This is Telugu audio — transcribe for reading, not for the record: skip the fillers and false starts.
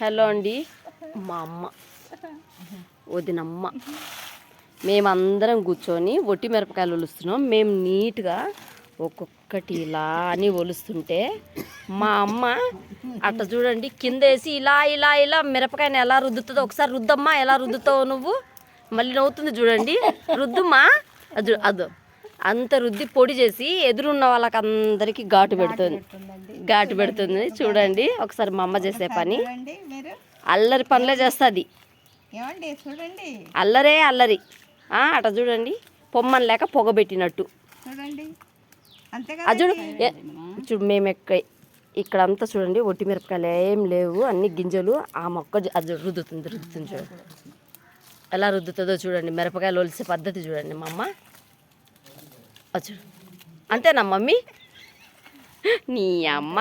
హలో అండి, మా అమ్మ వదినమ్మ మేమందరం కూర్చొని ఒట్టి మిరపకాయలు ఒలుస్తున్నాం. మేము నీట్గా ఒక్కొక్కటి ఇలా అని ఒలుస్తుంటే మా అమ్మ అట్ట చూడండి కింద వేసి ఇలా ఇలా ఇలా మిరపకాయని ఎలా రుద్దుతుందో ఒకసారి రుద్దమ్మా, ఎలా రుద్దుతావు నువ్వు, మళ్ళీ నవ్వుతుంది చూడండి, రుద్దుమ్మా. అది అదో అంత రుద్ది పొడి చేసి ఎదురున్న వాళ్ళకి అందరికీ ఘాటు పెడుతుంది చూడండి. ఒకసారి మా అమ్మ చేసే పని అల్లరి పనులే చేస్తుంది, అల్లరే అల్లరి. అట చూడండి పొమ్మని లేక పొగబెట్టినట్టు అది చూడు. మేము ఇక్కడంతా చూడండి ఒట్టి మిరపకాయలు ఏం లేవు, అన్ని గింజలు. ఆ మొక్క అది రుద్దుతుంది చూడండి ఎలా రుద్దుతుందో చూడండి. మిరపకాయలు ఒలిసే పద్ధతి చూడండి మా అమ్మ. చూడు అంతేనా మమ్మీ నీ అమ్మ.